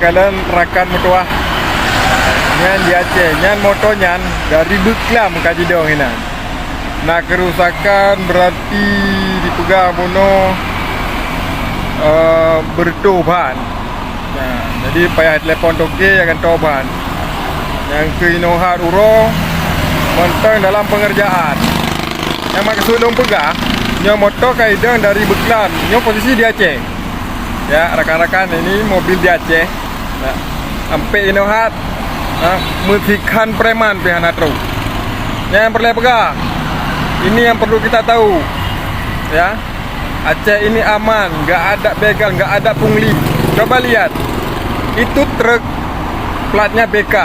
kalian rakan mutuah nyan di Aceh, nyan motonya dari Beklam kaji dong ini. Nah kerusakan berarti dipegang bunuh bertoban. Nah, jadi payah telepon toge akan toban. Yang keinohat uro mentang dalam pengerjaan. Yang maksud dong pegang, nyo motor kaidang dari Beklam, nyo posisi di Aceh. Ya rekan-rekan, ini mobil di Aceh. Nah, sampai inohat mutikan preman pihak natro. Yang perlu pegang. Ini yang perlu kita tahu. Ya. Aceh ini aman, nggak ada begal, nggak ada pungli. Coba lihat. Itu truk platnya BK.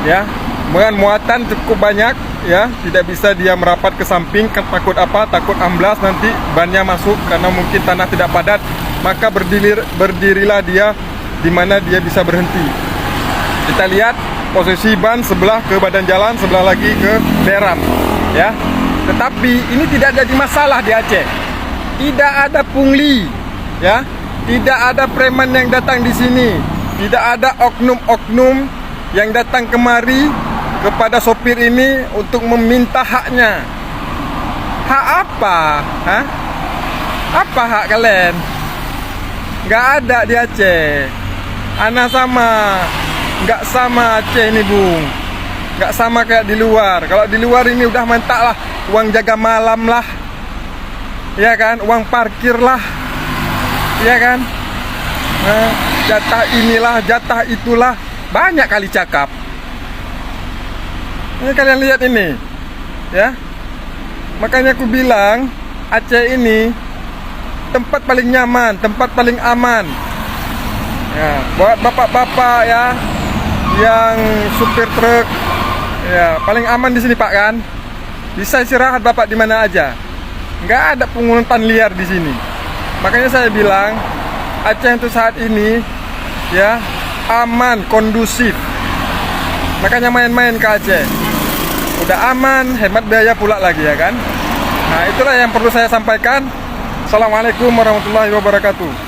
Ya. Dengan muatan cukup banyak, ya, tidak bisa dia merapat ke samping. Takut apa? Takut amblas nanti bannya masuk karena mungkin tanah tidak padat. Maka berdirilah dia di mana dia bisa berhenti. Kita lihat posisi ban sebelah ke badan jalan, sebelah lagi ke deram, ya. Tetapi ini tidak jadi masalah di Aceh. Tidak ada pungli, ya. Tidak ada preman yang datang di sini. Tidak ada oknum-oknum yang datang kemari kepada sopir ini untuk meminta haknya. Hak apa? Hah? Apa hak kalian? Nggak ada di Aceh. Ana sama. Nggak sama Aceh ini, Bung. Nggak sama kayak di luar. Kalau di luar ini udah mentak lah, uang jaga malam lah, ya kan, uang parkir lah, ya kan, jatah inilah, jatah itulah, banyak kali cakap. Ini kalian lihat ini, ya. Makanya aku bilang Aceh ini tempat paling nyaman, tempat paling aman. Ya, buat bapak-bapak ya, yang supir truk, ya paling aman di sini Pak kan. Bisa istirahat Bapak di mana aja. Nggak ada pungutan liar di sini. Makanya saya bilang Aceh untuk saat ini ya aman, kondusif. Makanya main-main ke Aceh. Udah aman, hemat biaya pula lagi ya kan. Nah itulah yang perlu saya sampaikan. Assalamualaikum warahmatullahi wabarakatuh.